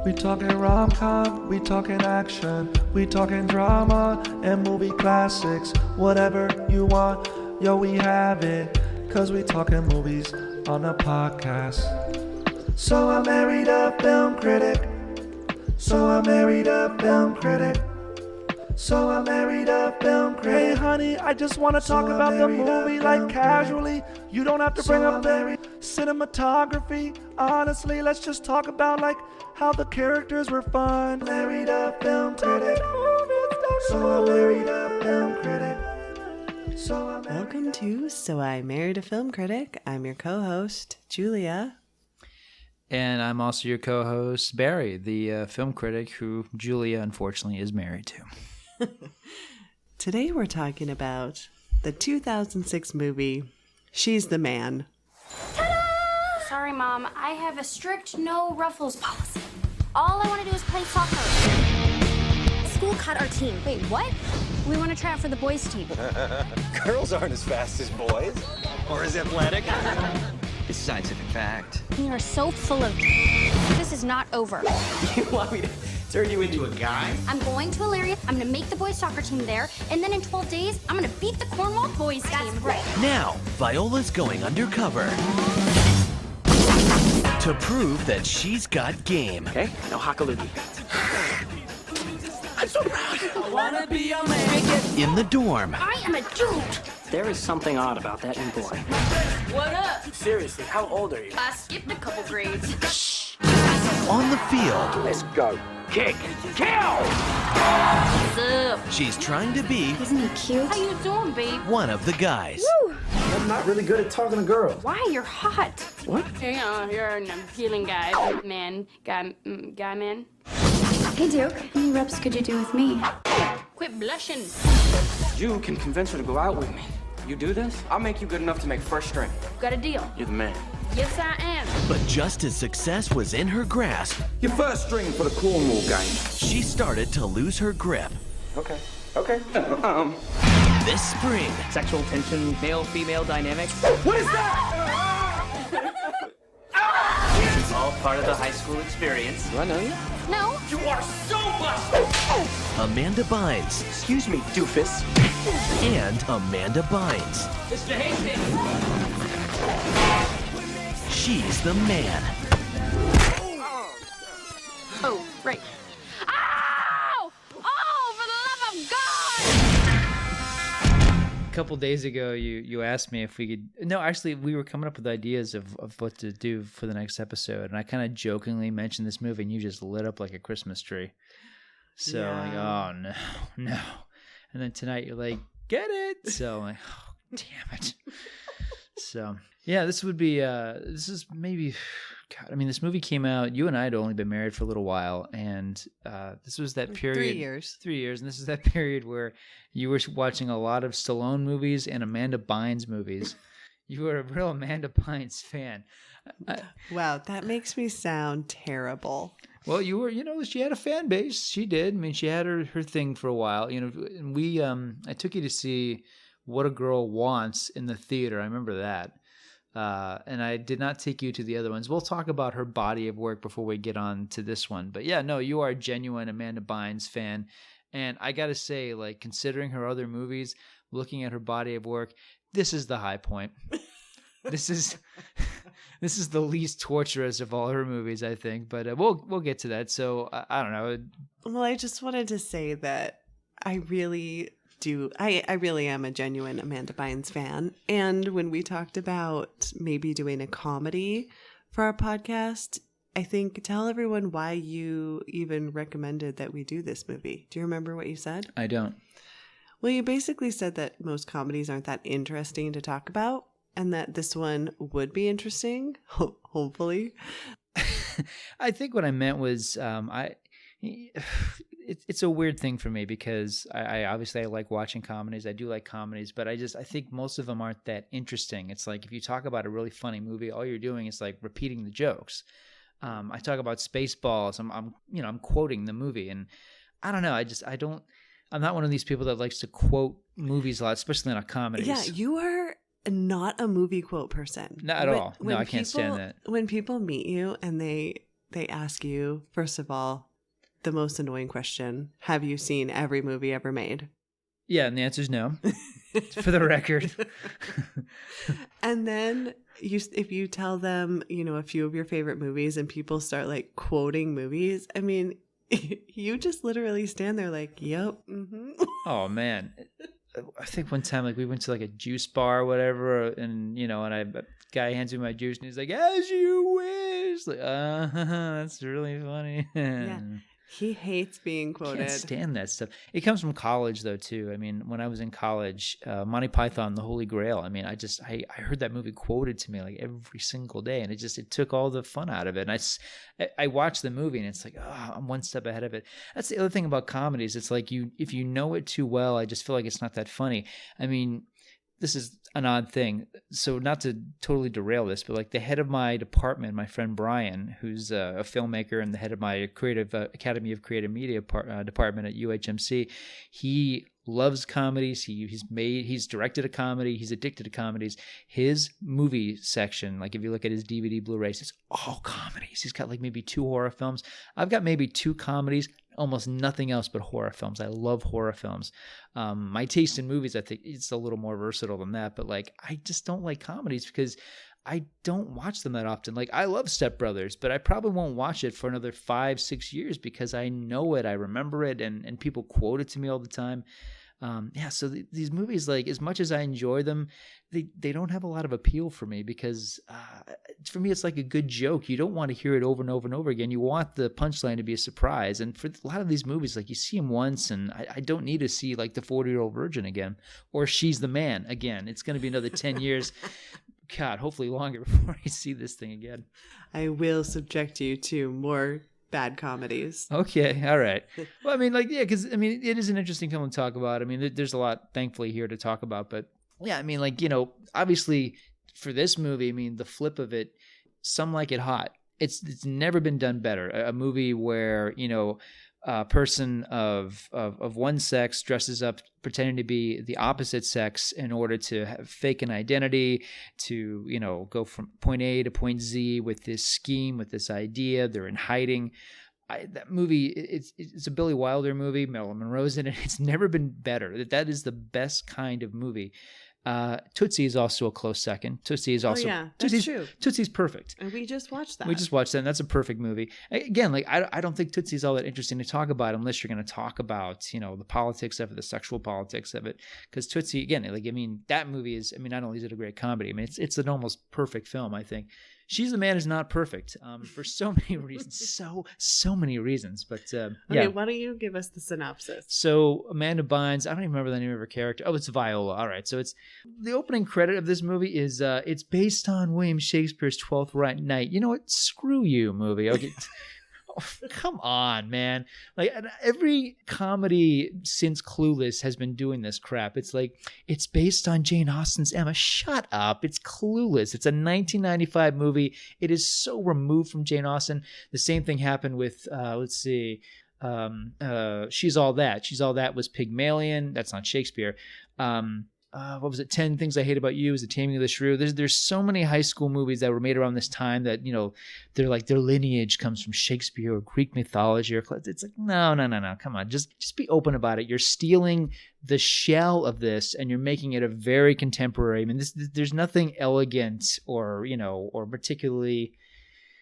We talking rom-com, we talking action, we talking drama and movie classics. Whatever you want, yo, we have it. Cause we talking movies on the podcast. So I married a film critic. So I married a film critic. So I married a film critic. Hey honey, I just want to talk about the movie like casually. You don't have to bring up the cinematography. Honestly, let's just talk about like how the characters were fun. Married a film critic. So I married a film critic. Welcome to So I Married a Film Critic. I'm your co-host, Julia. And I'm also your co-host, Barry, the film critic who Julia, unfortunately, is married to. Today we're talking about the 2006 movie, She's the Man. Ta-da! Sorry, Mom. I have a strict no ruffles policy. All I want to do is play soccer. School cut our team. Wait, what? We want to try out for the boys' team. Girls aren't as fast as boys. Or as athletic. It's a scientific fact. We are so full of... This is not over. You want me to turn you into a guy? I'm going to Elyria. I'm going to make the boys' soccer team there. And then in 12 days, I'm going to beat the Cornwall boys' team. That's right. Now, Viola's going undercover to prove that she's got game. Okay, no hakalugi. I'm so proud. I wanna be a man. In the dorm. I am a dude. There is something odd about that new boy. What up? Seriously, how old are you? I skipped a couple grades. Shh. On the field. Let's go. Kick. Kill! What's up? She's trying to be Isn't he cute? How you doing, babe? one of the guys. Woo! I'm not really good at talking to girls. Why? You're hot. What? You're an appealing guy. Guy man. Hey, Duke. How many reps could you do with me? Quit blushing. You can convince her to go out with me. You do this, I'll make you good enough to make first string. Got a deal. You're the man. Yes, I am. But just as success was in her grasp, Your first string for the Cornwall game. she started to lose her grip. Okay. This spring, Sexual tension, male-female dynamics. What is that? It's all part of the high school experience. Do I know you? No. You are so busted. Amanda Bynes Excuse me, doofus. and Amanda Bynes. Mr. Hastings! She's the man. Oh, right. Ow! Oh, for the love of God! A couple days ago, you asked me if we could... No, actually, we were coming up with ideas of what to do for the next episode, and I kind of jokingly mentioned this movie, and you just lit up like a Christmas tree. So I'm like, oh, no. And then tonight, you're like, get it! So I'm like, oh, damn it. So, yeah, this would be... this is maybe... God, I mean, this movie came out... You and I had only been married for a little while, and this was that period... 3 years. 3 years, and this is that period where you were watching a lot of Stallone movies and Amanda Bynes movies. You were a real Amanda Bynes fan. Wow, that makes me sound terrible. Well, you were, she had a fan base. She did. I mean, she had her thing for a while. And we, I took you to see What a Girl Wants in the theater. I remember that. And I did not take you to the other ones. We'll talk about her body of work before we get on to this one. But yeah, no, you are a genuine Amanda Bynes fan. And I got to say, like, considering her other movies, looking at her body of work, this is the high point. This is the least torturous of all her movies, I think. But we'll get to that. So I don't know. Well, I just wanted to say that I really am a genuine Amanda Bynes fan. And when we talked about maybe doing a comedy for our podcast, I think tell everyone why you even recommended that we do this movie. Do you remember what you said? I don't. Well, you basically said that most comedies aren't that interesting to talk about and that this one would be interesting, hopefully. I think what I meant was it's a weird thing for me because I obviously I like watching comedies. I do like comedies, but I think most of them aren't that interesting. It's like if you talk about a really funny movie, all you're doing is like repeating the jokes. I talk about Spaceballs. I'm quoting the movie, and I don't know. I'm not one of these people that likes to quote movies a lot, especially not comedies. Yeah, you are not a movie quote person. Not at all. No, I can't stand that. When people meet you and they they ask you, first of all, the most annoying question: have you seen every movie ever made? Yeah, and the answer is no, for the record. And then if you tell them, a few of your favorite movies and people start like quoting movies, I mean, you just literally stand there like, yep. Mm-hmm. Oh, man. I think one time, like, we went to like a juice bar or whatever, and a guy hands me my juice and he's like, "As you wish." Like, that's really funny. Yeah. He hates being quoted. Can't stand that stuff. It comes from college, though, too. I mean, when I was in college, Monty Python, The Holy Grail. I mean, I heard that movie quoted to me like every single day, and it took all the fun out of it. And I watched the movie, and it's like, oh, I'm one step ahead of it. That's the other thing about comedies. It's like if you know it too well, I just feel like it's not that funny. I mean, this is an odd thing. So not to totally derail this, but like the head of my department, my friend Brian, who's a filmmaker and the head of my creative Academy of Creative Media department at UHMC, he loves comedies. He's directed a comedy. He's addicted to comedies. His movie section, like if you look at his DVD Blu-rays, it's all comedies. He's got like maybe 2 horror films. I've got maybe 2 comedies, almost nothing else but horror films. I love horror films. My taste in movies, I think it's a little more versatile than that, but like I just don't like comedies because I don't watch them that often. Like I love Step Brothers, but I probably won't watch it for another 5-6 years because I know it, I remember it, and people quote it to me all the time. So these movies, like as much as I enjoy them, they don't have a lot of appeal for me because for me it's like a good joke. You don't want to hear it over and over and over again. You want the punchline to be a surprise. And for a lot of these movies, like you see them once, and I don't need to see like the 40-year-old virgin again or She's the Man again. It's going to be another 10 years. God, hopefully longer before I see this thing again. I will subject you to more bad comedies. Okay, all right. Well, I mean, like, yeah, because I mean, it is an interesting film to talk about. I mean, there's a lot, thankfully, here to talk about. But yeah, I mean, like, obviously, for this movie, I mean, the flip of it, Some Like It Hot. It's never been done better. A movie where a person of one sex dresses up pretending to be the opposite sex in order to fake an identity, to go from point A to point Z with this scheme, with this idea. They're in hiding. That movie, it's a Billy Wilder movie. Marilyn Monroe's in it. It's never been better. That is the best kind of movie. Tootsie is also a close second. Tootsie is also that's true. Tootie's perfect. And we just watched that. And that's a perfect movie. Again, like I don't think Tootsie's all that interesting to talk about unless you're going to talk about the politics of it, the sexual politics of it. Because Tootsie, again, like I mean, that movie is, I mean, not only is it a great comedy, I mean, it's an almost perfect film. I think She's the Man is not perfect for so many reasons, so many reasons. But okay, why don't you give us the synopsis? So Amanda Bynes, I don't even remember the name of her character. Oh, it's Viola. All right, so it's the opening credit of this movie is it's based on William Shakespeare's Twelfth Night. You know what? Screw you, movie. Okay. Oh, come on, man. Like every comedy since Clueless has been doing this crap. It's like, it's based on Jane Austen's Emma. Shut up. It's Clueless. It's a 1995 movie. It is so removed from Jane Austen. The same thing happened with, let's see, She's All That. She's All That was Pygmalion. That's not Shakespeare. What was it? 10 Things I Hate About You is The Taming of the Shrew. There's so many high school movies that were made around this time that, they're like their lineage comes from Shakespeare or Greek mythology. It's like, no. Come on. Just be open about it. You're stealing the shell of this and you're making it a very contemporary. I mean, there's nothing elegant or particularly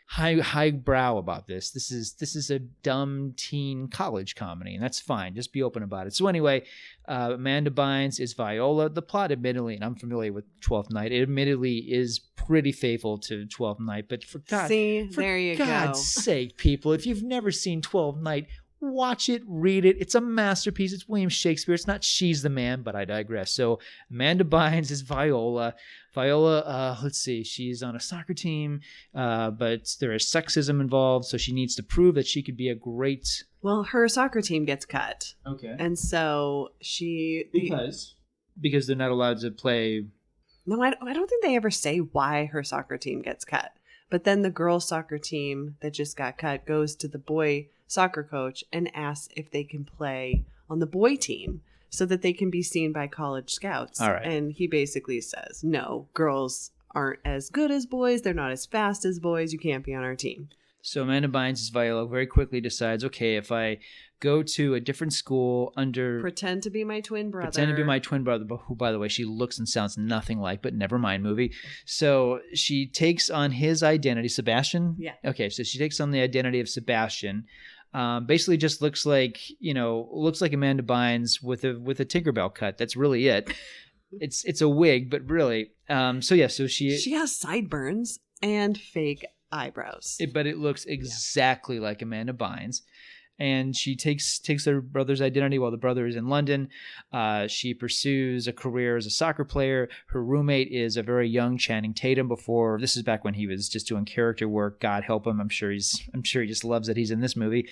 highbrow about this. This is a dumb teen college comedy, and that's fine. Just be open about it. So anyway, Amanda Bynes is Viola. The plot, admittedly, and I'm familiar with Twelfth Night, it admittedly is pretty faithful to Twelfth Night, but for God's sake, people, if you've never seen Twelfth Night, watch it, read it. It's a masterpiece. It's William Shakespeare. It's not She's the Man, but I digress. So Amanda Bynes is Viola. Viola, let's see, she's on a soccer team, but there is sexism involved, so she needs to prove that she could be a great... Well, her soccer team gets cut. Okay. And so Because they're not allowed to play... No, I don't think they ever say why her soccer team gets cut. But then the girls' soccer team that just got cut goes to the boy soccer coach and asks if they can play on the boy team so that they can be seen by college scouts. All right. And he basically says, no, girls aren't as good as boys. They're not as fast as boys. You can't be on our team. So Amanda Bynes' Viola very quickly decides, okay, if I go to a different school under... Pretend to be my twin brother. Pretend to be my twin brother, who, by the way, she looks and sounds nothing like, but never mind movie. So she takes on his identity, Sebastian? Yeah. Okay, so she takes on the identity of Sebastian. Basically just looks like Amanda Bynes with a Tinkerbell cut. That's really it. It's a wig, but really. So she has sideburns and fake eyebrows. But it looks exactly like Amanda Bynes. And she takes her brother's identity while the brother is in London. She pursues a career as a soccer player. Her roommate is a very young Channing Tatum. This is back when he was just doing character work. God help him. I'm sure he just loves that he's in this movie.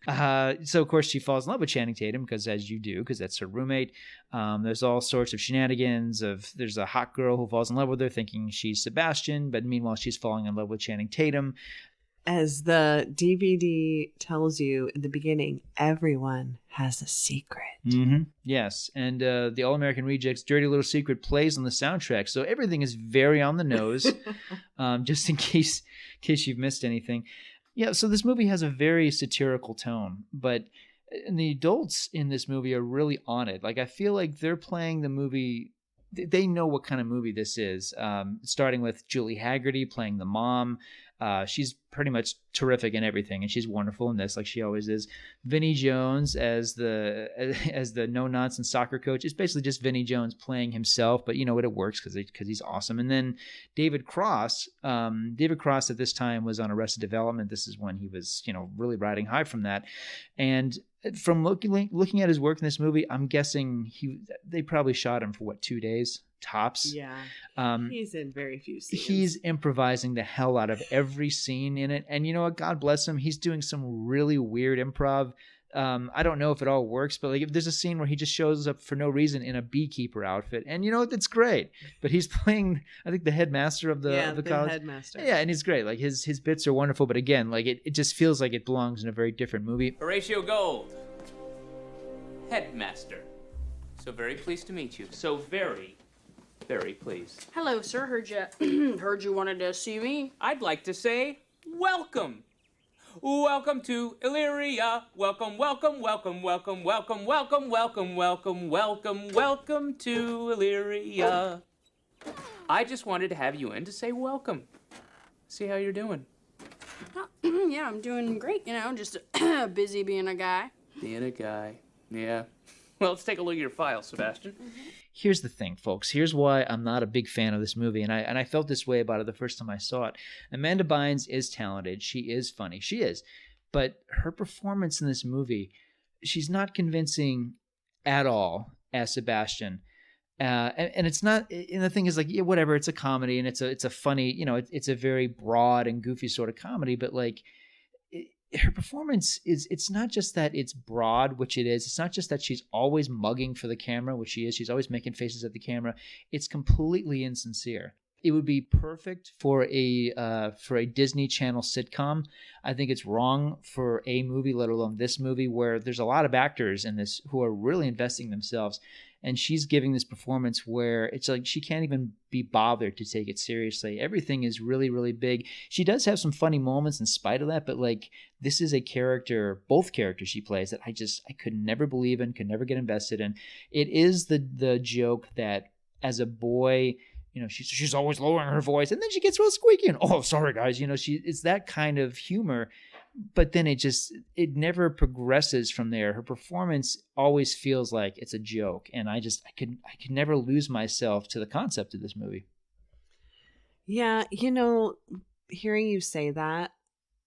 So of course she falls in love with Channing Tatum because that's her roommate. There's all sorts of shenanigans. There's a hot girl who falls in love with her thinking she's Sebastian, but meanwhile she's falling in love with Channing Tatum. As the DVD tells you in the beginning, everyone has a secret. Mm-hmm. Yes. And the All-American Rejects' Dirty Little Secret plays on the soundtrack. So everything is very on the nose, just in case you've missed anything. Yeah, so this movie has a very satirical tone, but the adults in this movie are really on it. Like, I feel like they're playing the movie... They know what kind of movie this is, starting with Julie Haggerty playing the mom. She's pretty much terrific in everything, and she's wonderful in this, like she always is. Vinnie Jones as the no-nonsense soccer coach. It's basically just Vinnie Jones playing himself, but you know what, it works because he's awesome. And then David Cross at this time was on Arrested Development. This is when he was, really riding high from that. And from looking at his work in this movie, I'm guessing they probably shot him for 2 days tops. Yeah. He's in very few scenes. He's improvising the hell out of every scene in it. And you know what? God bless him. He's doing some really weird improv. I don't know if it all works, but if there's a scene where he just shows up for no reason in a beekeeper outfit, and you know what? That's great. But he's playing, I think, the headmaster of the college. Headmaster. Yeah, and he's great. Like his bits are wonderful, but again, like it just feels like it belongs in a very different movie. Horatio Gold, headmaster. So very pleased to meet you. So very, very pleased. Hello, sir. Heard you wanted to see me. I'd like to say welcome. Welcome to Illyria. Welcome, welcome, welcome, welcome, welcome, welcome, welcome, welcome, welcome, welcome to Illyria. I just wanted to have you in to say welcome. See how you're doing. Yeah, I'm doing great, just busy being a guy. Being a guy, yeah. Well, let's take a look at your file, Sebastian. Here's the thing, folks. Here's why I'm not a big fan of this movie, and I felt this way about it the first time I saw it. Amanda Bynes is talented. She is funny. She is. But her performance in this movie, she's not convincing at all as Sebastian. And it's not, and the thing is, like, yeah, whatever, it's a comedy, and it's a funny, it's a very broad and goofy sort of comedy, but like, her performance it's not just that it's broad, which it is. It's not just that she's always mugging for the camera, which she is. She's always making faces at the camera. It's completely insincere. It would be perfect for a Disney Channel sitcom. I think it's wrong for a movie, let alone this movie, where there's a lot of actors in this who are really investing themselves. And she's giving this performance where it's like she can't even be bothered to take it seriously. Everything is really, really big. She does have some funny moments in spite of that, but like, this is a character, both characters she plays, that I could never believe in, could never get invested in. It is the joke that as a boy, she's always lowering her voice, and then she gets real squeaky and, oh, sorry guys, it's that kind of humor. But then it never progresses from there. Her performance always feels like it's a joke, and I could never lose myself to the concept of this movie. Yeah, hearing you say that,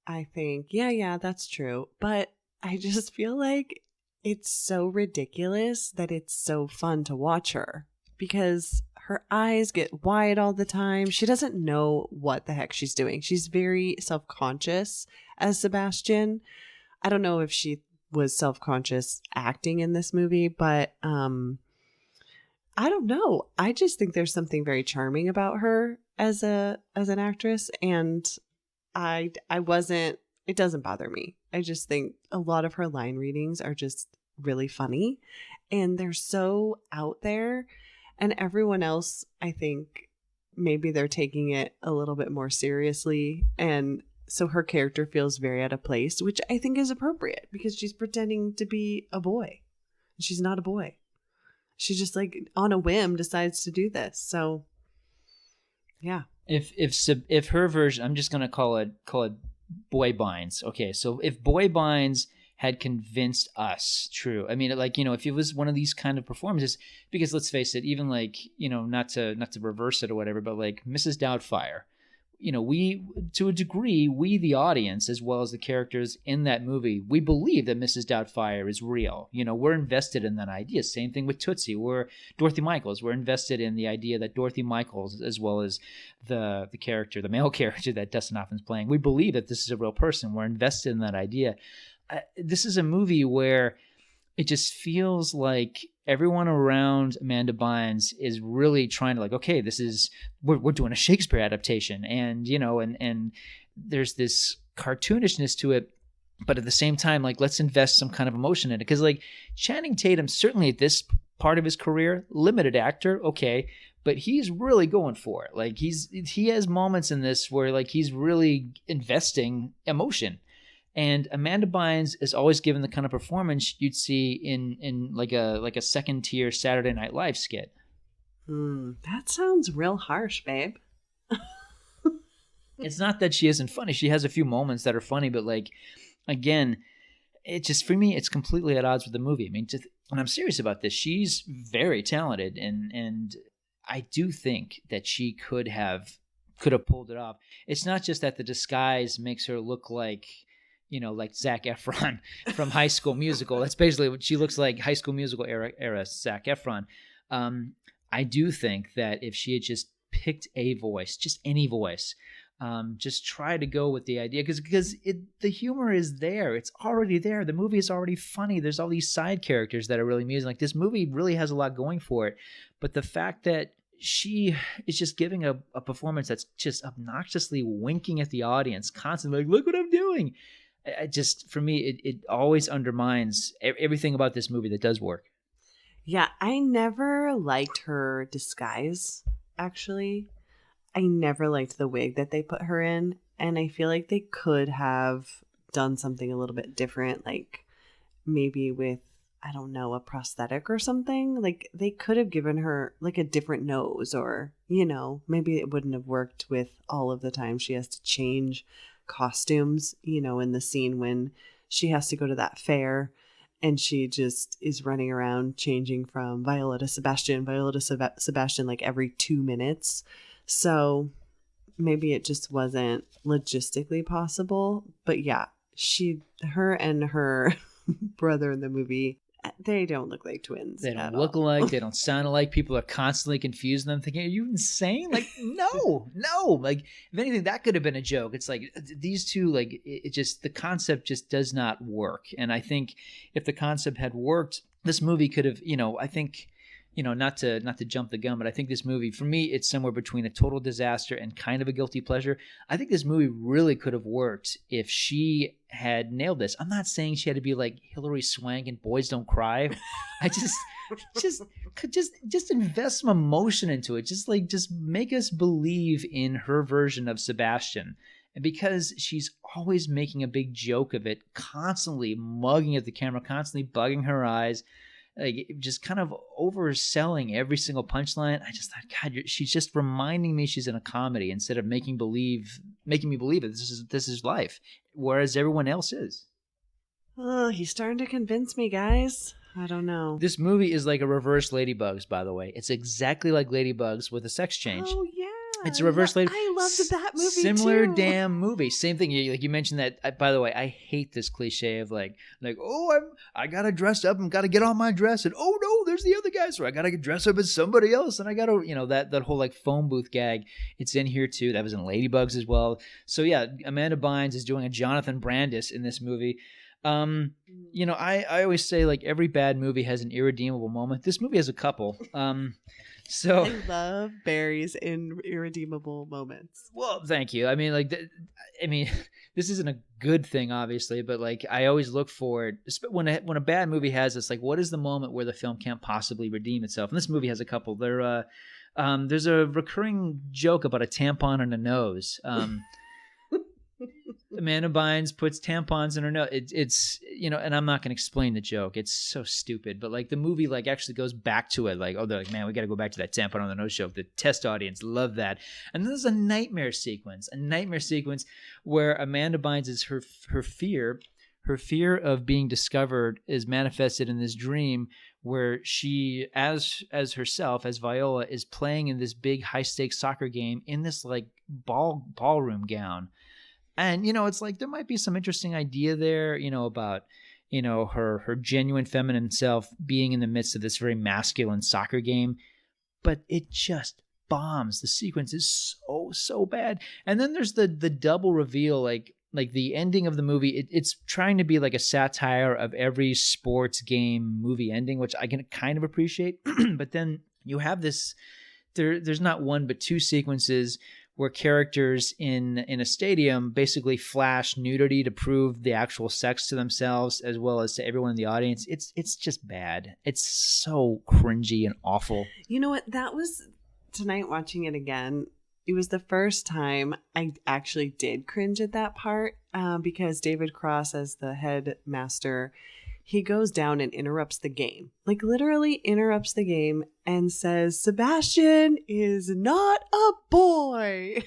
I think, yeah, that's true. But I just feel like it's so ridiculous that it's so fun to watch her, because her eyes get wide all the time. She doesn't know what the heck she's doing. She's very self-conscious as Sebastian. I don't know if she was self-conscious acting in this movie, but I don't know. I just think there's something very charming about her as an actress, and it doesn't bother me. I just think a lot of her line readings are just really funny, and they're so out there. And everyone else, I think maybe they're taking it a little bit more seriously. And so her character feels very out of place, which I think is appropriate because she's pretending to be a boy. She's not a boy. She just like on a whim decides to do this. So yeah. If her version, I'm just gonna call it Boy Bynes. Okay, so if Boy Bynes had convinced us, true. I mean, like, you know, if it was one of these kind of performances, because let's face it, even like, you know, not to reverse it or whatever, but like Mrs. Doubtfire, you know, we, to a degree, we, the audience, as well as the characters in that movie, we believe that Mrs. Doubtfire is real. You know, we're invested in that idea. Same thing with Tootsie. We're Dorothy Michaels. We're invested in the idea that Dorothy Michaels, as well as the character, the male character that Dustin Hoffman's playing, we believe that this is a real person. We're invested in that idea. This is a movie where it just feels like everyone around Amanda Bynes is really trying to like, okay, this is, we're doing a Shakespeare adaptation. And, you know, and there's this cartoonishness to it, but at the same time, like, let's invest some kind of emotion in it. Cause like Channing Tatum, certainly at this part of his career, limited actor. Okay. But he's really going for it. Like he has moments in this where like, he's really investing emotion. And Amanda Bynes is always given the kind of performance you'd see in like a second tier Saturday Night Live skit. That sounds real harsh, babe. It's not that she isn't funny. She has a few moments that are funny, but like, again, it just, for me, it's completely at odds with the movie. I mean, and I'm serious about this. She's very talented, and I do think that she could have pulled it off. It's not just that the disguise makes her look like, you know, like Zac Efron from High School Musical. That's basically what she looks like, High School Musical era Zac Efron. I do think that if she had just picked a voice, just any voice, just try to go with the idea, because the humor is there. It's already there. The movie is already funny. There's all these side characters that are really amusing. Like, this movie really has a lot going for it. But the fact that she is just giving a performance that's just obnoxiously winking at the audience, constantly like, look what I'm doing. For me, it always undermines everything about this movie that does work. Yeah, I never liked her disguise, actually. I never liked the wig that they put her in, and I feel like they could have done something a little bit different, like maybe with, I don't know, a prosthetic or something. Like, they could have given her like a different nose, or, you know, maybe it wouldn't have worked with all of the time she has to change costumes, you know, in the scene when she has to go to that fair and she just is running around changing from Viola to Sebastian like every 2 minutes. So maybe it just wasn't logistically possible. But yeah, her and her brother in the movie, they don't look like twins. They don't look alike. They don't sound alike. People are constantly confused. And I'm thinking, are you insane? Like, no. Like, if anything, that could have been a joke. It's like these two, like, it just, the concept just does not work. And I think if the concept had worked, this movie could have, you know, I think, you know, not to jump the gun, but I think this movie, for me, it's somewhere between a total disaster and kind of a guilty pleasure. I think this movie really could have worked if she had nailed this. I'm not saying she had to be like Hilary Swank and Boys Don't Cry. I just invest some emotion into it. Just make us believe in her version of Sebastian. And because she's always making a big joke of it, constantly mugging at the camera, constantly bugging her eyes, like, just kind of overselling every single punchline. I just thought, God, she's just reminding me she's in a comedy instead of making me believe that this is life, whereas everyone else is. Oh, he's starting to convince me, guys. I don't know. This movie is like a reverse Ladybugs, by the way. It's exactly like Ladybugs with a sex change. Oh, yeah. It's a reverse Ladybug. I loved that movie Similar too. damn movie. Same thing. Like you mentioned that. By the way, I hate this cliche of like, oh, I gotta dress up and gotta get on my dress, and oh no, there's the other guy, so I gotta dress up as somebody else, and I gotta, you know, that whole like phone booth gag. It's in here too. That was in Ladybugs as well. So yeah, Amanda Bynes is doing a Jonathan Brandis in this movie. You know, I always say, like, every bad movie has an irredeemable moment. This movie has a couple. So I love Barry's irredeemable moments. Well, thank you. I mean, like, this isn't a good thing, obviously, but like, I always look for it when a bad movie has this. Like, what is the moment where the film can't possibly redeem itself? And this movie has a couple. There's a recurring joke about a tampon and a nose. Amanda Bynes puts tampons in her nose. It's and I'm not going to explain the joke. It's so stupid. But like the movie like actually goes back to it. Like, oh, they're like, man, we got to go back to that tampon on the nose joke. The test audience loved that. And then there's a nightmare sequence where Amanda Bynes is her fear of being discovered is manifested in this dream where she, as herself, as Viola, is playing in this big high stakes soccer game in this like ballroom gown. And, it's like there might be some interesting idea there, about, her genuine feminine self being in the midst of this very masculine soccer game. But it just bombs. The sequence is so bad. And then there's the double reveal, like the ending of the movie. It's trying to be like a satire of every sports game movie ending, which I can kind of appreciate. But then you have this, there's not one but two sequences where characters in a stadium basically flash nudity to prove the actual sex to themselves as well as to everyone in the audience. It's just bad. It's so cringy and awful. You know what? That was tonight watching it again. It was the first time I actually did cringe at that part because David Cross, as the headmaster, he goes down and interrupts the game. Like literally interrupts the game and says, Sebastian is not a boy.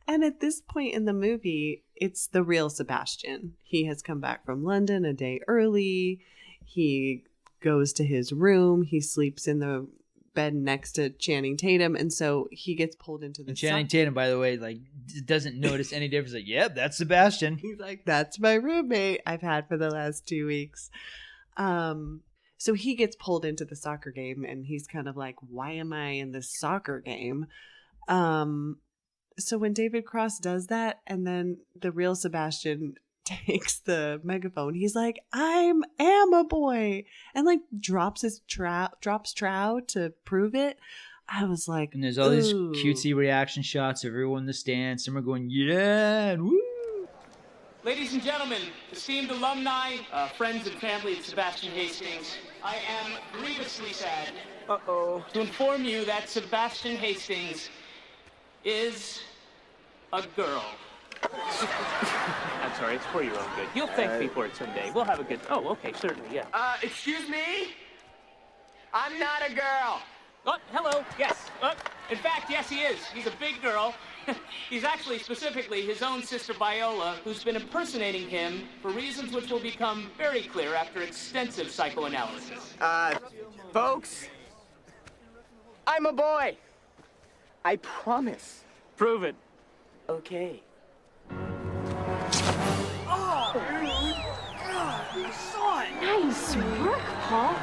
And at this point in the movie, it's the real Sebastian. He has come back from London a day early. He goes to his room. He sleeps in the bed next to Channing Tatum, and so he gets pulled into the Channing Tatum, by the way, like doesn't notice any difference. Like, yep, that's Sebastian. He's like, that's my roommate I've had for the last 2 weeks. So he gets pulled into the soccer game, and he's kind of like, why am I in this soccer game? So when David Cross does that, and then the real Sebastian takes the megaphone, he's like, I am a boy, and like drops trow to prove it. I was like, and there's all these cutesy reaction shots of everyone in the stands. Some are going, yeah, and woo. Ladies and gentlemen, esteemed alumni, friends and family of Sebastian Hastings, I am grievously sad to inform you that Sebastian Hastings is a girl. I'm sorry, it's for your own good. You'll thank me for it someday. We'll have a good... Oh, okay, certainly, yeah. Excuse me? I'm not a girl. Oh, hello, yes. In fact, yes, he is. He's a big girl. He's actually specifically his own sister Viola, who's been impersonating him for reasons which will become very clear after extensive psychoanalysis. Folks, I'm a boy. I promise. Prove it. Okay. Nice work, Paul.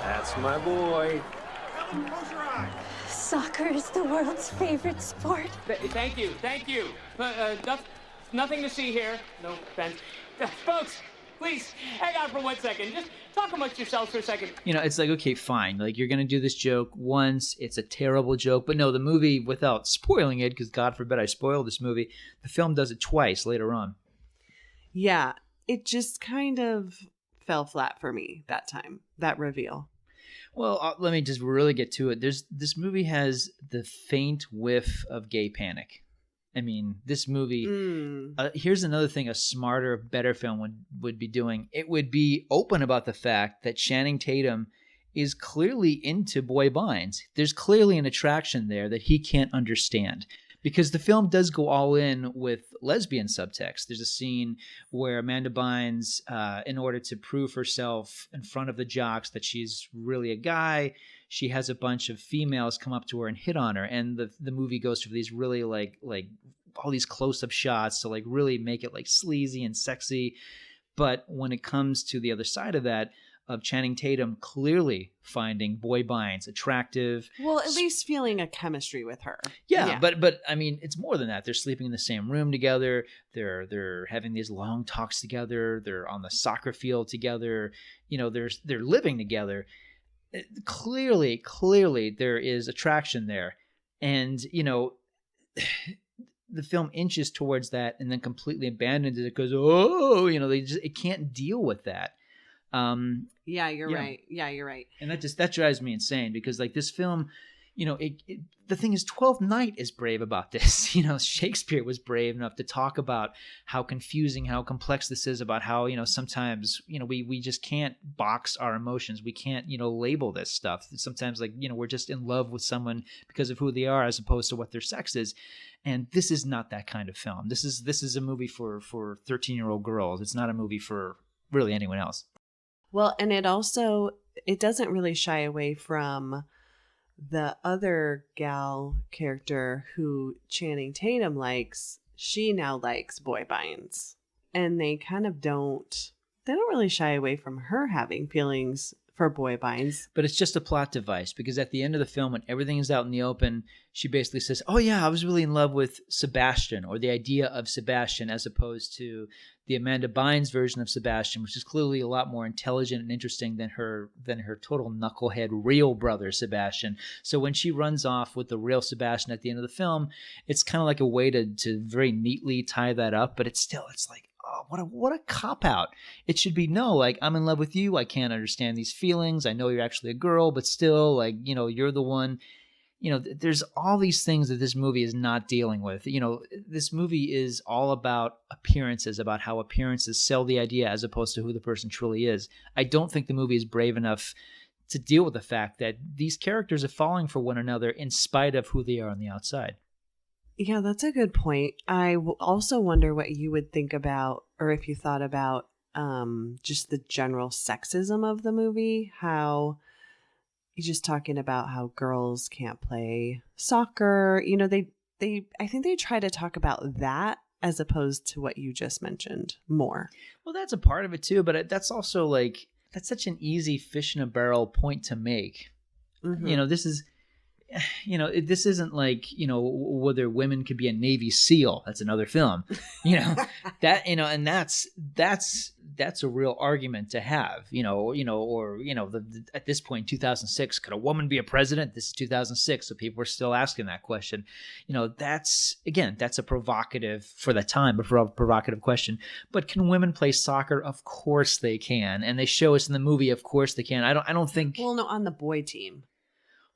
That's my boy. Soccer is the world's favorite sport. Thank you. Nothing to see here. No offense. Folks, please, hang on for 1 second. Just talk amongst yourselves for a second. It's like, okay, fine. Like, you're going to do this joke once. It's a terrible joke. But no, the movie, without spoiling it, because God forbid I spoil this movie, the film does it twice later on. Yeah, it just kind of fell flat for me that time, that reveal. Well, let me just really get to it. This movie has the faint whiff of gay panic. I mean, this movie, here's another thing a smarter, better film would be doing. It would be open about the fact that Channing Tatum is clearly into Boy Bynes. There's clearly an attraction there that he can't understand. Because the film does go all in with lesbian subtext. There's a scene where Amanda Bynes, in order to prove herself in front of the jocks that she's really a guy, she has a bunch of females come up to her and hit on her. And the movie goes for these really like all these close-up shots to like really make it like sleazy and sexy. But when it comes to the other side of that, of Channing Tatum clearly finding Boy Bynes attractive. Well, at least feeling a chemistry with her. Yeah. But I mean, it's more than that. They're sleeping in the same room together. They're having these long talks together. They're on the soccer field together. They're living together. Clearly there is attraction there. And, the film inches towards that and then completely abandons it because, it can't deal with that. Yeah, you're right. Yeah, you're right. And that drives me insane because like this film, the thing is, 12th Night is brave about this. Shakespeare was brave enough to talk about how confusing, how complex this is, about how, sometimes, we just can't box our emotions. We can't, label this stuff. Sometimes, we're just in love with someone because of who they are as opposed to what their sex is. And this is not that kind of film. This is a movie for 13-year-old girls. It's not a movie for really anyone else. Well, and it doesn't really shy away from the other gal character who Channing Tatum likes. She now likes boy binds, and they don't really shy away from her having feelings for boy binds. But it's just a plot device, because at the end of the film, when everything is out in the open, she basically says, oh yeah, I was really in love with Sebastian, or the idea of Sebastian, as opposed to the Amanda Bynes version of Sebastian, which is clearly a lot more intelligent and interesting than her total knucklehead real brother Sebastian. So when she runs off with the real Sebastian at the end of the film, it's kind of like a way to very neatly tie that up, but it's like, oh, what a cop-out. It should be, no, like, I'm in love with you. I can't understand these feelings. I know you're actually a girl, but still, like, you're the one. There's all these things that this movie is not dealing with. This movie is all about appearances, about how appearances sell the idea as opposed to who the person truly is. I don't think the movie is brave enough to deal with the fact that these characters are falling for one another in spite of who they are on the outside. Yeah, that's a good point. I also wonder what you would think about, or if you thought about just the general sexism of the movie. How you're just talking about how girls can't play soccer. I think they try to talk about that as opposed to what you just mentioned more. Well, that's a part of it too, but that's also that's such an easy fish in a barrel point to make. Mm-hmm. This isn't like, whether women could be a Navy SEAL. That's another film, and that's a real argument to have, at this point, 2006, could a woman be a president? This is 2006. So people are still asking that question. That's a provocative for the time, but for a provocative question. But can women play soccer? Of course they can. And they show us in the movie, of course they can. I don't think. Well, no, on the boy team.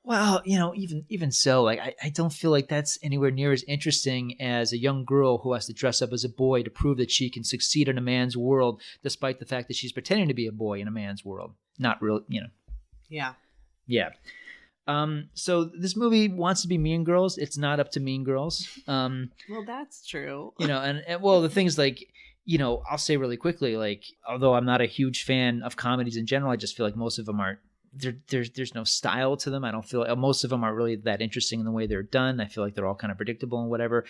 Well, even so, I don't feel like that's anywhere near as interesting as a young girl who has to dress up as a boy to prove that she can succeed in a man's world, despite the fact that she's pretending to be a boy in a man's world. Not real, Yeah. Yeah. So this movie wants to be Mean Girls. It's not up to Mean Girls. Well, that's true. And the thing is, I'll say really quickly, although I'm not a huge fan of comedies in general, I just feel like most of them aren't. There's no style to them. I don't feel most of them are really that interesting in the way they're done. I feel like they're all kind of predictable and whatever.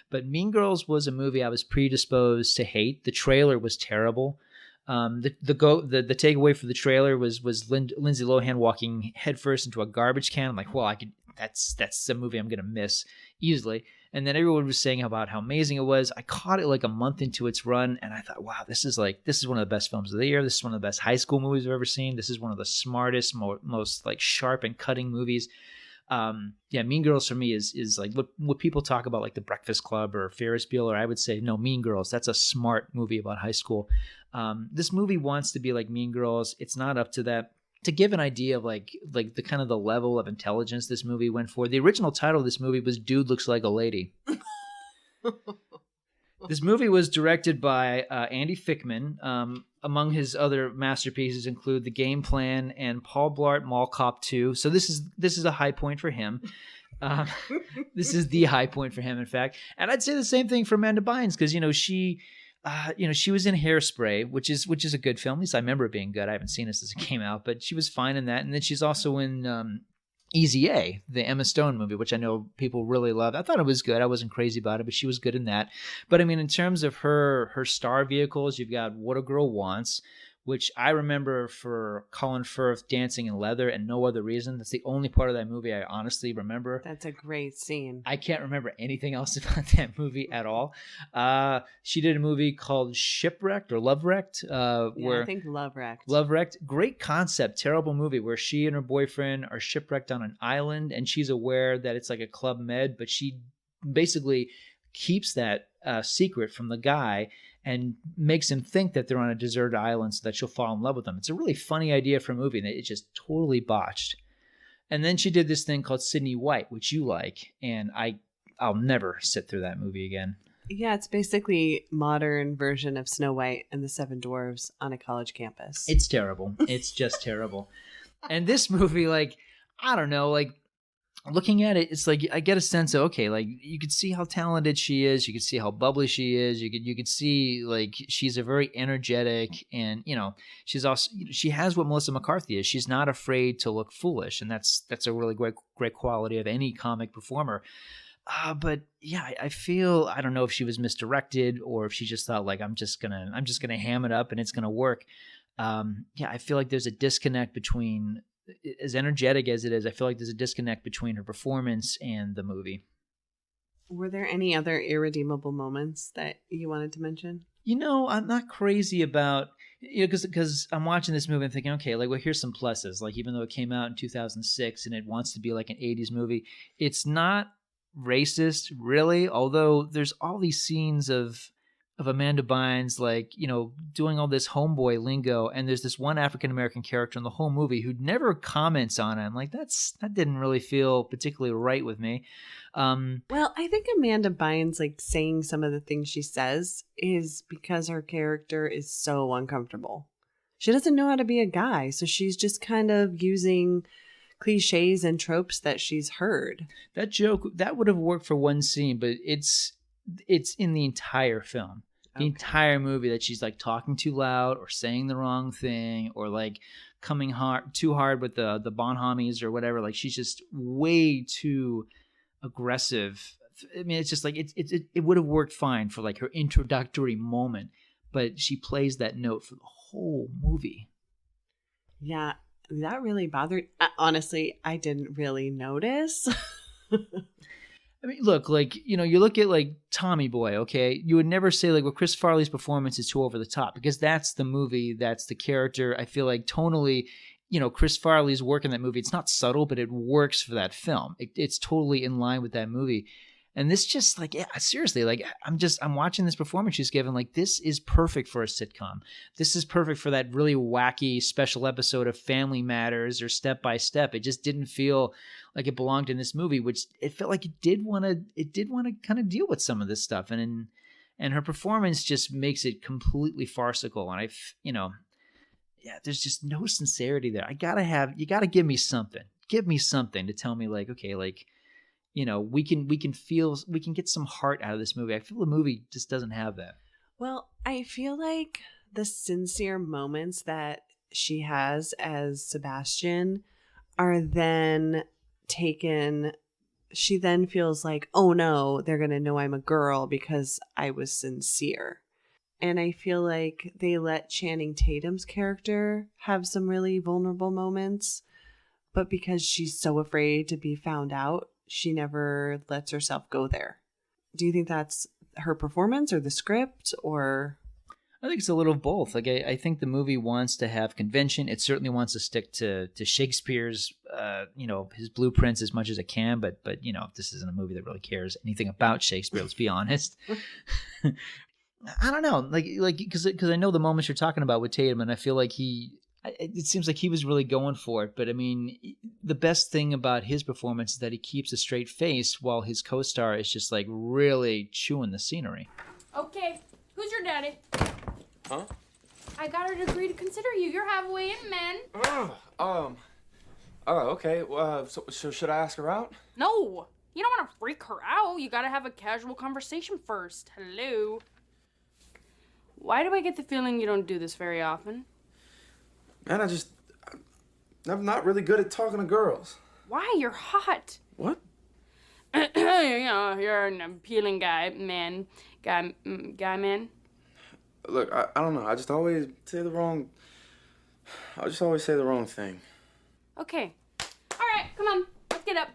But Mean Girls was a movie I was predisposed to hate. The trailer was terrible. The takeaway for the trailer was Lindsay Lohan walking headfirst into a garbage can. I'm like, well, that's a movie I'm gonna miss easily. And then everyone was saying about how amazing it was. I caught it like a month into its run, and I thought, wow, this is one of the best films of the year. This is one of the best high school movies I've ever seen. This is one of the smartest, most sharp and cutting movies. Mean Girls for me is like what people talk about, like The Breakfast Club or Ferris Bueller. I would say, no, Mean Girls. That's a smart movie about high school. This movie wants to be like Mean Girls. It's not up to that. To give an idea of like the kind of the level of intelligence this movie went for, the original title of this movie was Dude Looks Like a Lady. This movie was directed by Andy Fickman. Among his other masterpieces include The Game Plan and Paul Blart Mall Cop 2. So this is a high point for him. This is the high point for him, in fact. And I'd say the same thing for Amanda Bynes, because she was in Hairspray, which is a good film. At least I remember it being good. I haven't seen it since it came out, but she was fine in that. And then she's also in Easy A, the Emma Stone movie, which I know people really love. I thought it was good. I wasn't crazy about it, but she was good in that. But I mean, in terms of her star vehicles, you've got What a Girl Wants, which I remember for Colin Firth dancing in leather and no other reason. That's the only part of that movie I honestly remember. That's a great scene. I can't remember anything else about that movie at all. She did a movie called Shipwrecked or Lovewrecked. I think Lovewrecked. Lovewrecked. Great concept, terrible movie where she and her boyfriend are shipwrecked on an island, and she's aware that it's like a Club Med, but she basically keeps that secret from the guy and makes him think that they're on a deserted island so that she'll fall in love with him. It's a really funny idea for a movie, and it's just totally botched. And then she did this thing called Sydney White, which you like, and I'll never sit through that movie again. Yeah, it's basically modern version of Snow White and the Seven Dwarfs on a college campus. It's terrible. It's just terrible. And this movie, like, I don't know, like, looking at it, it's like I get a sense of, okay, like, you could see how talented she is, you could see how bubbly she is, you could see, like, she's a very energetic, and, you know, she's also, she has what Melissa McCarthy is. She's not afraid to look foolish, and that's a really great quality of any comic performer. But yeah, I feel, I don't know if she was misdirected or if she just thought, like, I'm just gonna ham it up and it's gonna work. Yeah, I feel like there's a disconnect between, as energetic as it is, I feel like there's a disconnect between her performance and the movie. Were there any other irredeemable moments that you wanted to mention? You know, I'm not crazy about, you know, because I'm watching this movie and thinking, okay, like, well, here's some pluses. Like, even though it came out in 2006 and it wants to be like an 80s movie, it's not racist, really, although there's all these scenes of Amanda Bynes, like, you know, doing all this homeboy lingo, and there's this one African-American character in the whole movie who never comments on it. I'm like, that didn't really feel particularly right with me. Well, I think Amanda Bynes, like, saying some of the things she says is because her character is so uncomfortable. She doesn't know how to be a guy, so she's just kind of using cliches and tropes that she's heard. That joke, that would have worked for one scene, but it's in the entire film. The entire movie, that she's, like, talking too loud or saying the wrong thing or, like, coming too hard with the bonhomies or whatever. Like, she's just way too aggressive. I mean, it's just like it would have worked fine for, like, her introductory moment, but she plays that note for the whole movie. Yeah, that really bothered. Honestly, I didn't really notice. I mean, look, like, you know, you look at, like, Tommy Boy, okay? You would never say, like, well, Chris Farley's performance is too over the top, because that's the movie, that's the character. I feel like tonally, you know, Chris Farley's work in that movie, it's not subtle, but it works for that film. It's totally in line with that movie. And this just, like, yeah, seriously, like, I'm watching this performance she's given, like, this is perfect for a sitcom. This is perfect for that really wacky special episode of Family Matters or Step by Step. It just didn't feel like it belonged in this movie, which it felt like it did want to kind of deal with some of this stuff. And her performance just makes it completely farcical. And you know, yeah, there's just no sincerity there. You got to give me something. Give me something to tell me, like, okay, like, you know, we can get some heart out of this movie. I feel the movie just doesn't have that. Well, I feel like the sincere moments that she has as Sebastian are then taken. She then feels like, oh no, they're going to know I'm a girl because I was sincere. And I feel like they let Channing Tatum's character have some really vulnerable moments, but because she's so afraid to be found out, she never lets herself go there. Do you think that's her performance or the script, or? I think it's a little of both. Like, I think the movie wants to have convention. It certainly wants to stick to Shakespeare's, you know, his blueprints as much as it can. But you know, this isn't a movie that really cares anything about Shakespeare. Let's be honest. I don't know, like because I know the moments you're talking about with Tatum, and I feel like it seems like he was really going for it. But I mean, the best thing about his performance is that he keeps a straight face while his co-star is just, like, really chewing the scenery. Okay, who's your daddy? Huh? I got her to agree to consider you. You're halfway in, man. Oh, okay. So should I ask her out? No, you don't want to freak her out. You gotta have a casual conversation first. Hello. Why do I get the feeling you don't do this very often? Man, I'm not really good at talking to girls. Why? You're hot. What? You know, you're an appealing guy, man. Guy, man. Look, I don't know. I just always say the wrong thing. Okay. All right, come on. Let's get up.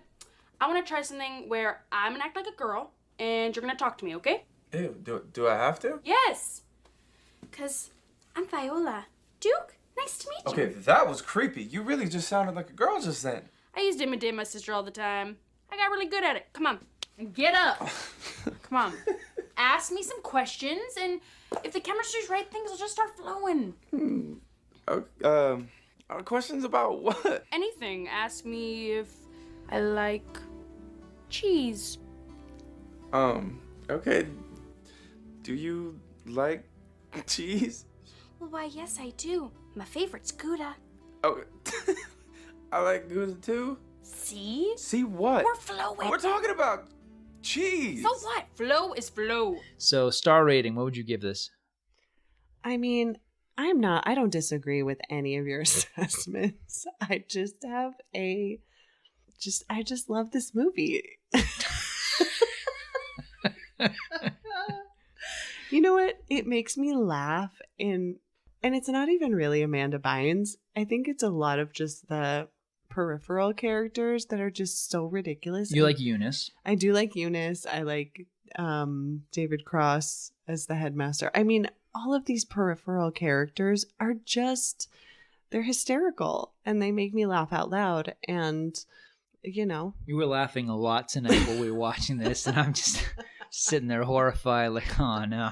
I want to try something where I'm going to act like a girl, and you're going to talk to me, okay? Ew, do I have to? Yes. Because I'm Viola. Duke, nice to meet you. Okay, that was creepy. You really just sounded like a girl just then. I used to imitate my sister all the time. I got really good at it. Come on. Get up. Come on. Ask me some questions, and if the chemistry's right, things will just start flowing. Questions about what? Anything. Ask me if I like cheese. Okay. Do you like cheese? Well, why, yes, I do. My favorite's Gouda. Oh, I like Gouda too. See? See what? We're flowing. We're talking about cheese. So what? Flow is flow. So, star rating, what would you give this? I mean, I don't disagree with any of your assessments. I just have I just love this movie. You know what? It makes me laugh, and it's not even really Amanda Bynes. I think it's a lot of just the peripheral characters that are just so ridiculous. You like Eunice. I do like Eunice. I like David Cross as the headmaster. I mean, all of these peripheral characters are just, they're hysterical, and they make me laugh out loud. And, you know. You were laughing a lot tonight while we were watching this, and I'm just sitting there horrified, like, oh, no.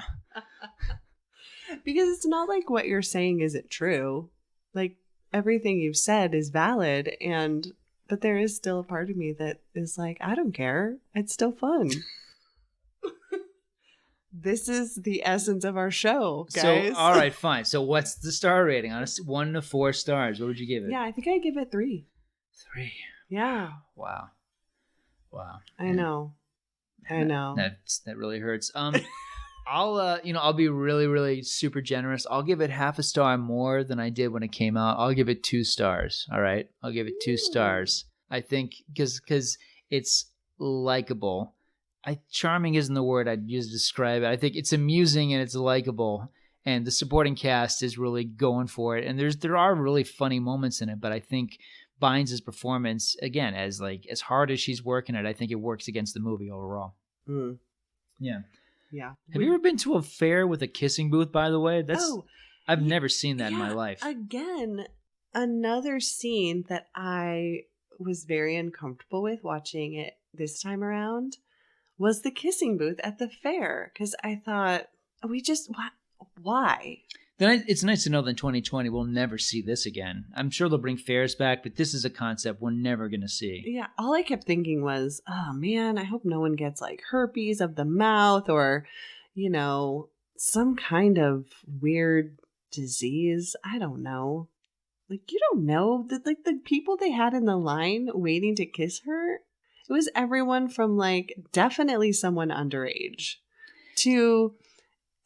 Because it's not like what you're saying isn't true. Like, everything you've said is valid, but there is still a part of me that is like, I don't care. It's still fun. This is the essence of our show, guys. So, all right, fine. So what's the star rating? On a 1 to 4 stars, what would you give it? Yeah, I think I give it 3. 3. Yeah. Wow. I know. That really hurts. I'll be really, really super generous. I'll give it half a star more than I did when it came out. I'll give it 2 stars. All right. I'll give it 2 stars. I think because it's likable. Charming isn't the word I'd use to describe it. I think it's amusing and it's likable, and the supporting cast is really going for it. And there are really funny moments in it, but I think Bynes' performance, again, as hard as she's working it, I think it works against the movie overall. Mm. Yeah. Yeah. Have you ever been to a fair with a kissing booth, by the way? I've never seen that in my life. Again, another scene that I was very uncomfortable with watching it this time around was the kissing booth at the fair. Because I thought, why? Then it's nice to know that in 2020 we'll never see this again. I'm sure they'll bring fairs back, but this is a concept we're never going to see. Yeah, all I kept thinking was, oh man, I hope no one gets like herpes of the mouth or, some kind of weird disease. I don't know. Like, you don't know. The people they had in the line waiting to kiss her, it was everyone from definitely someone underage to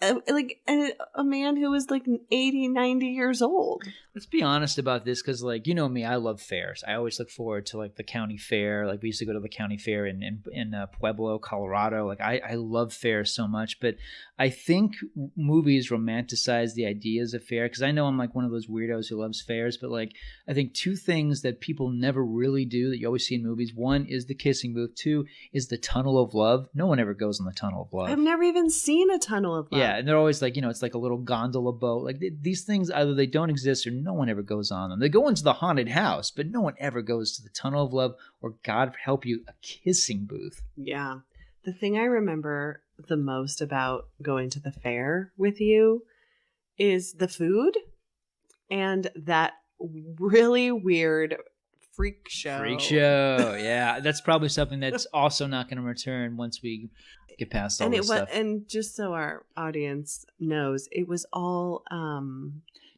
a man who was 80, 90 years old. Let's be honest about this, because you know me, I love fairs. I always look forward to the county fair. We used to go to the county fair in Pueblo, Colorado. I love fairs so much, but I think movies romanticize the ideas of fair, because I know I'm one of those weirdos who loves fairs, but I think 2 things that people never really do that you always see in movies. 1 is the kissing booth. 2 is the tunnel of love. No one ever goes on the tunnel of love. I've never even seen a tunnel of love. Yeah, and they're always it's like a little gondola boat. These things, either they don't exist or no one ever goes on them. They go into the haunted house, but no one ever goes to the tunnel of love or, God help you, a kissing booth. Yeah. The thing I remember the most about going to the fair with you is the food and that really weird freak show. Yeah. That's probably something that's also not going to return once we get past all this stuff. And just so our audience knows, it was all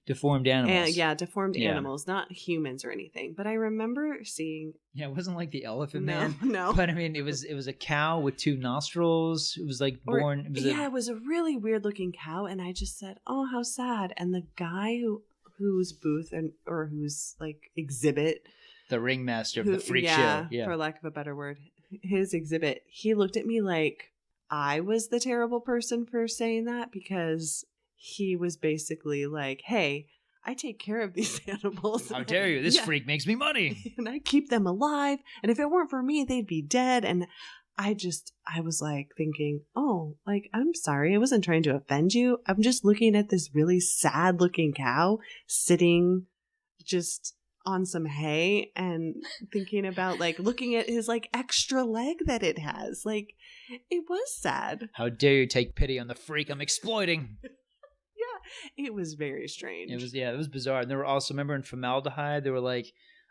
deformed animals. Deformed animals, not humans or anything. But I remember seeing. Yeah, it wasn't like the Elephant Man. No. But I mean, it was a cow with 2 nostrils. It was born. It was a really weird looking cow, and I just said, "Oh, how sad." And the guy whose booth or whose exhibit, the ringmaster of the freak show, for lack of a better word, his exhibit, he looked at me like I was the terrible person for saying that, because he was basically like, hey, I take care of these animals. How dare you? This freak makes me money. And I keep them alive. And if it weren't for me, they'd be dead. And I was thinking, oh, I'm sorry. I wasn't trying to offend you. I'm just looking at this really sad looking cow sitting just on some hay and thinking about looking at his extra leg that it has. It was sad. How dare you take pity on the freak I'm exploiting? Yeah. It was very strange. It was bizarre. And there were also, remember in Formaldehyde, they were like,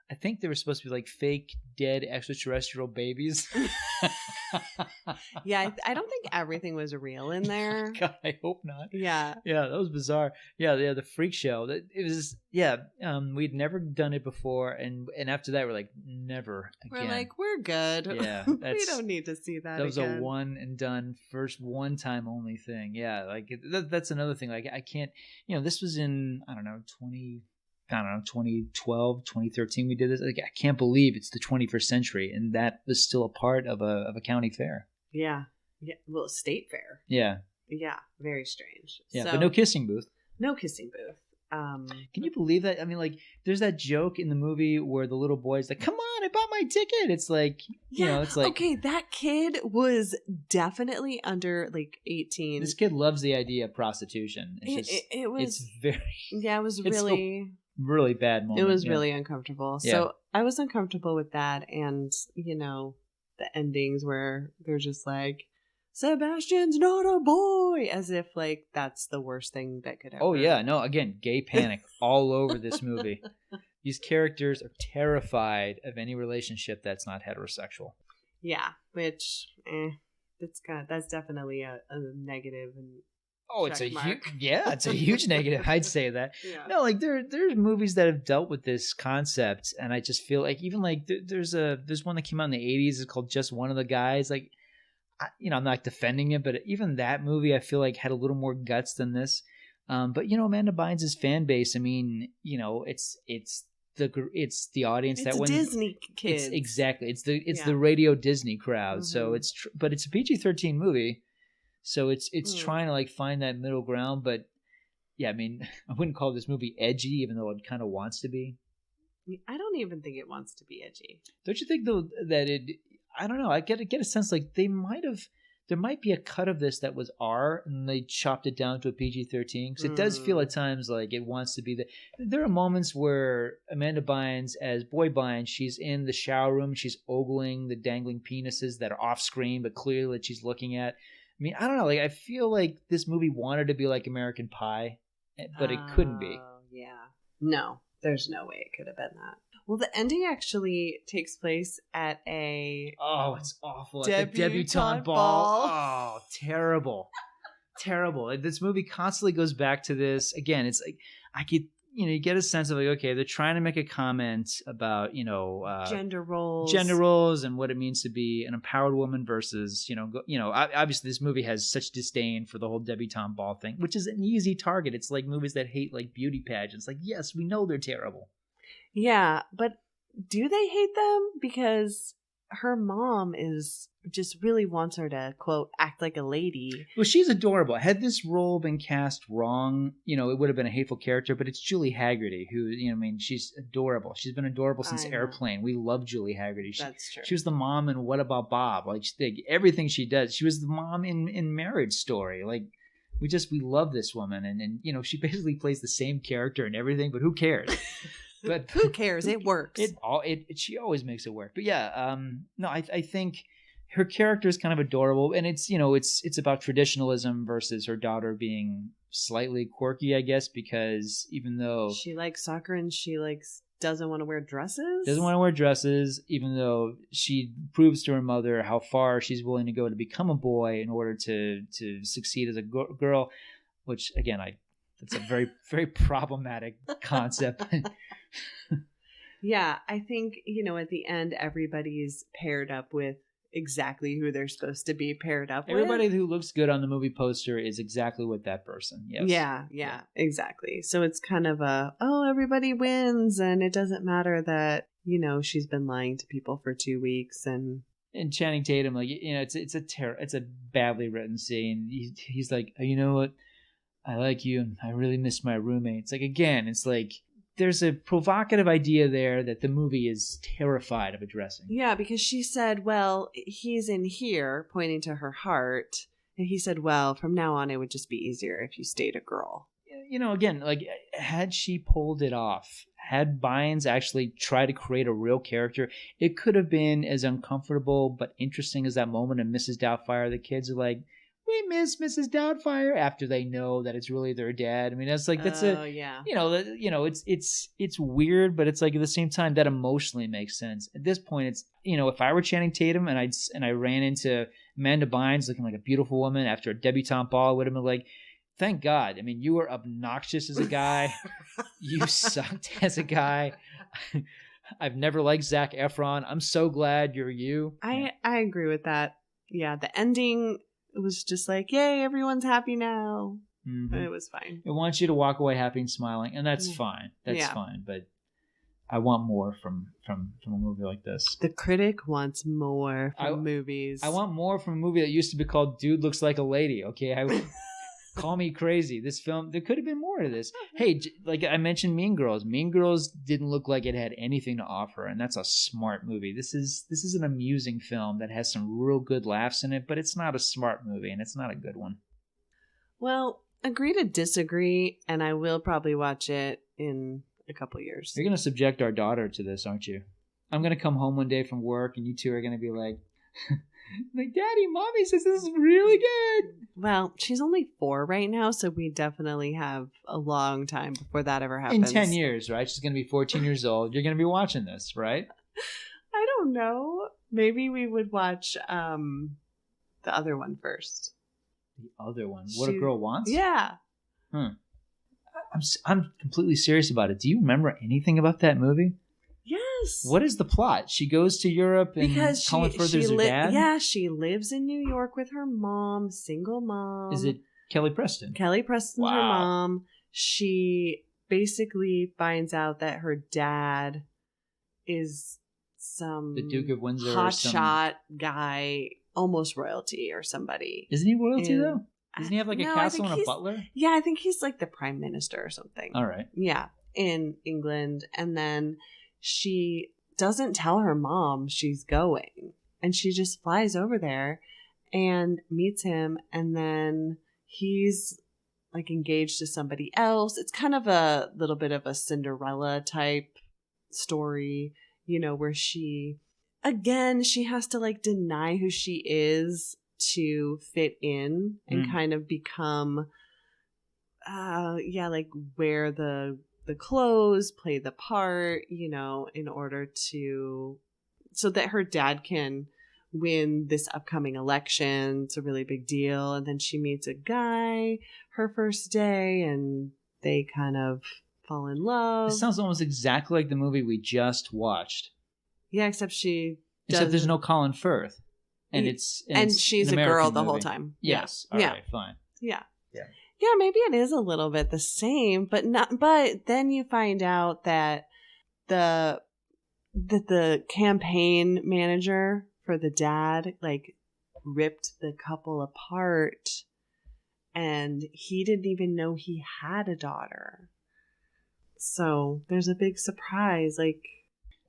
I think they were supposed to be like fake dead extraterrestrial babies. Yeah, I don't think everything was real in there. God, I hope not. Yeah. Yeah, that was bizarre. Yeah, the freak show. It was, we'd never done it before. And after that, we're like, never again. We're like, we're good. Yeah. We don't need to see that That was again. a one and done, first one time only thing. Yeah, like that's another thing. Like I can't, this was in, 2012, 2013 we did this. Like, I can't believe it's the 21st century and that was still a part of a county fair. Yeah. Yeah. Well, state fair. Yeah. Yeah. Very strange. Yeah, So, but no kissing booth. No kissing booth. Can you believe that? I mean, like, there's that joke in the movie where the little boy's like, "Come on, I bought my ticket." It's like, it's like, okay, that kid was definitely under like 18. This kid loves the idea of prostitution. It's just, it was, it's very, yeah, it was it's really, really bad moment. it was yeah. really uncomfortable. Yeah. So I was uncomfortable with that. And, the endings where they're just like, Sebastian's not a boy, as if like that's the worst thing that could ever. Oh yeah, no, again, gay panic all over this movie. These characters are terrified of any relationship that's not heterosexual. Yeah, which that's definitely a negative. And oh, it's it's a huge negative. I'd say that. Yeah. No, like there's movies that have dealt with this concept, and I just feel like even like there's one that came out in the 80s. It's called Just One of the Guys. Like, I'm not defending it, but even that movie I feel like had a little more guts than this. But Amanda Bynes' fan base, I mean, it's the audience it's that when Disney kids. Exactly. It's the radio Disney crowd. So but it's a PG-13 movie. So it's trying to like find that middle ground, but yeah, I mean, I wouldn't call this movie edgy, even though it kind of wants to be. I don't even think it wants to be edgy. Don't you think though that I don't know. I get a sense like there might be a cut of this that was R and they chopped it down to a PG-13 because it does feel at times like it wants to be that. There are moments where Amanda Bynes as Boy Bynes, she's in the shower room, she's ogling the dangling penises that are off screen, but clearly that she's looking at. I mean, I don't know. Like, I feel like this movie wanted to be like American Pie, but it couldn't be. Yeah. No, there's no way it could have been that. Well, the ending actually takes place at a it's awful. At the debutante ball. Oh, terrible. Terrible. Like, this movie constantly goes back to this. Again, it's like I could you get a sense of like, okay, they're trying to make a comment about, gender roles and what it means to be an empowered woman versus, obviously this movie has such disdain for the whole debutante ball thing, which is an easy target. It's like movies that hate like beauty pageants. Like, yes, we know they're terrible. Yeah, but do they hate them? Because her mom just really wants her to, quote, act like a lady. Well, she's adorable. Had this role been cast wrong, it would have been a hateful character, but it's Julie Haggerty who, she's adorable. She's been adorable since Airplane. We love Julie Haggerty. That's true. She was the mom in What About Bob? Like, everything she does. She was the mom in Marriage Story. Like, we love this woman. And she basically plays the same character and everything, but who cares? But who cares? It works. She always makes it work. But yeah, no, I think her character is kind of adorable, and it's about traditionalism versus her daughter being slightly quirky, I guess, because even though she likes soccer and she doesn't want to wear dresses. Even though she proves to her mother how far she's willing to go to become a boy in order to succeed as a girl, which again, it's a very, very problematic concept. Yeah, I think, at the end, everybody's paired up with exactly who they're supposed to be paired up with. Everybody who looks good on the movie poster is exactly what that person. Yes. Yeah, exactly. So it's kind of everybody wins, and it doesn't matter that, she's been lying to people for 2 weeks and Channing Tatum, like, it's a badly written scene. He's like, you know what? I like you, and I really miss my roommate. It's like, again, it's like there's a provocative idea there that the movie is terrified of addressing. Yeah, because she said, well, he's in here, pointing to her heart. And he said, well, from now on, it would just be easier if you stayed a girl. Again, like, had she pulled it off, had Bynes actually tried to create a real character, it could have been as uncomfortable but interesting as that moment in Mrs. Doubtfire. The kids are like, we miss Mrs. Doubtfire after they know that it's really their dad. I mean, that's like, that's yeah. It's weird, but it's like at the same time that emotionally makes sense. At this point, it's, if I were Channing Tatum and I ran into Amanda Bynes looking like a beautiful woman after a debutante ball, I would have been like, thank God. I mean, you were obnoxious as a guy. You sucked as a guy. I've never liked Zac Efron. I'm so glad you're you. I agree with that. Yeah, the ending was just like, yay, everyone's happy now. Mm-hmm. It was fine. It wants you to walk away happy and smiling, and that's fine. That's fine. But I want more from a movie like this. The critic wants more from movies. I want more from a movie that used to be called Dude Looks Like a Lady. Okay, call me crazy. This film, there could have been more to this. Hey, like I mentioned, Mean Girls. Mean Girls didn't look like it had anything to offer, and that's a smart movie. This is an amusing film that has some real good laughs in it, but it's not a smart movie, and it's not a good one. Well, agree to disagree, and I will probably watch it in a couple years. You're going to subject our daughter to this, aren't you? I'm going to come home one day from work, and you two are going to be like, Daddy, Mommy says this is really good. Well, she's only 4 right now, so we definitely have a long time before that ever happens. In 10 years, right? She's going to be 14 years old. You're going to be watching this, right? I don't know. Maybe we would watch the other one first. The other one? What a Girl Wants? Yeah. I'm completely serious about it. Do you remember anything about that movie? Yes. What is the plot? She goes to Europe and Colin Firth is her dad? Yeah, she lives in New York with her mom, single mom. Is it Kelly Preston? Kelly Preston's her mom. She basically finds out that her dad is some the Duke of Windsor hotshot guy, almost royalty or somebody. Isn't he royalty though? Doesn't he have like a castle and a butler? Yeah, I think he's like the prime minister or something. All right. Yeah, in England. And then she doesn't tell her mom she's going. And she just flies over there and meets him. And then he's like engaged to somebody else. It's kind of a little bit of a Cinderella type story, where she has to like deny who she is to fit in and kind of become like wear the clothes, play the part, in order so that her dad can win this upcoming election. It's a really big deal. And then she meets a guy her first day and they kind of fall in love. This sounds almost exactly like the movie we just watched. Yeah, except there's no Colin Firth. And she's a girl the whole time. Yes. All right, fine. Yeah. Yeah, maybe it is a little bit the same, but then you find out that the campaign manager for the dad like ripped the couple apart and he didn't even know he had a daughter. So there's a big surprise. Like,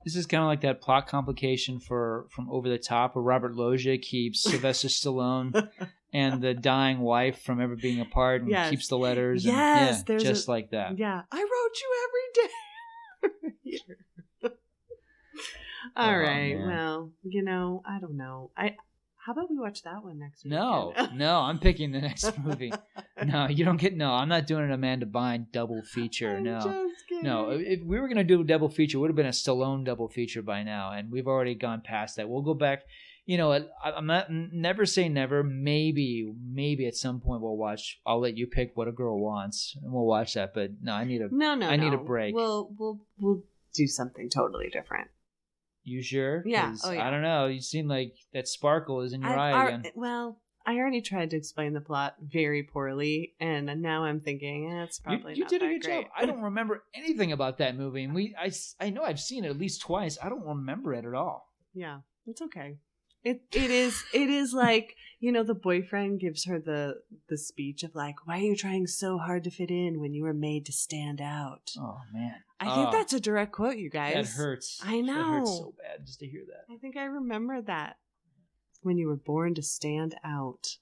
this is kind of like that plot complication from Over the Top where Robert Loggia keeps Sylvester Stallone and the dying wife from ever being apart and keeps the letters. Yes, and, just like that. Yeah, I wrote you every day. All right. Man. Well, I don't know. How about we watch that one next week? No, I'm picking the next movie. No, you don't get. No, I'm not doing an Amanda Bynes double feature. I'm just kidding. No. If we were gonna do a double feature, it would have been a Stallone double feature by now, and we've already gone past that. We'll go back. I'm not. Never say never. Maybe at some point we'll watch. I'll let you pick What a Girl Wants, and we'll watch that. But no, I need a. I need a break. We'll do something totally different. You sure? Yeah. Oh, yeah. I don't know. You seem like that sparkle is in your eye again. Well, I already tried to explain the plot very poorly, and now I'm thinking it's probably you not did a that good great. job. I don't remember anything about that movie, and I know I've seen it at least twice. I don't remember it at all. Yeah, it's okay. It is like, the boyfriend gives her the speech of like, why are you trying so hard to fit in when you were made to stand out? Oh man. I think that's a direct quote, you guys. That hurts. I know. That hurts so bad just to hear that. I think I remember that. When you were born to stand out.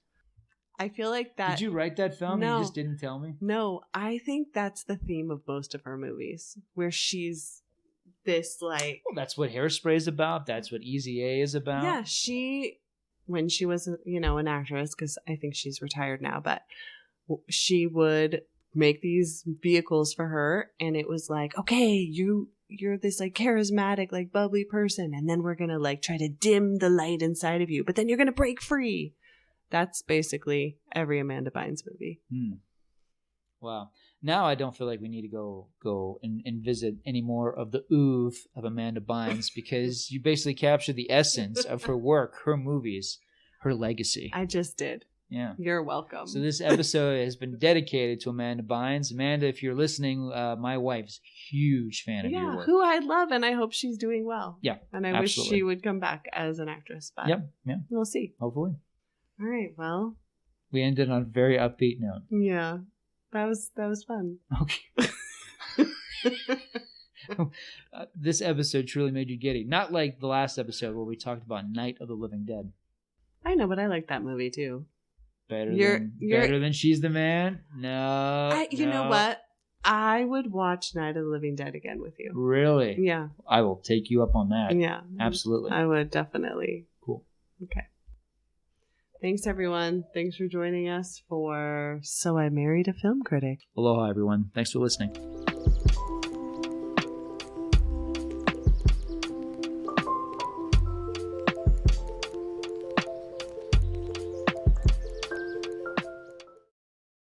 I feel like that. Did you write that film? No. And you just didn't tell me? No, I think that's the theme of most of her movies, where she's this like. Well, that's what Hairspray is about. That's what Easy A is about. Yeah, she when she was, an actress, because I think she's retired now, but she would make these vehicles for her, and it was like, okay, you're this like charismatic, like bubbly person, and then we're gonna like try to dim the light inside of you, but then you're gonna break free. That's basically every Amanda Bynes movie. Wow. Now I don't feel like we need to go and visit any more of the oeuvre of Amanda Bynes, because you basically captured the essence of her work, her movies, her legacy. I just did. Yeah. You're welcome. So this episode has been dedicated to Amanda Bynes. Amanda, if you're listening, my wife's a huge fan of your work. Who I love, and I hope she's doing well. Yeah, and I wish she would come back as an actress, but we'll see. Hopefully. All right, well. We ended on a very upbeat note. Yeah, that was fun. Okay. This episode truly made you giddy. Not like the last episode where we talked about Night of the Living Dead. I know, but I like that movie too. Better than She's the Man? No. You know what? I would watch Night of the Living Dead again with you. Really? Yeah. I will take you up on that. Yeah. Absolutely. I would definitely. Cool. Okay. Thanks, everyone. Thanks for joining us for So I Married a Film Critic. Aloha, everyone. Thanks for listening.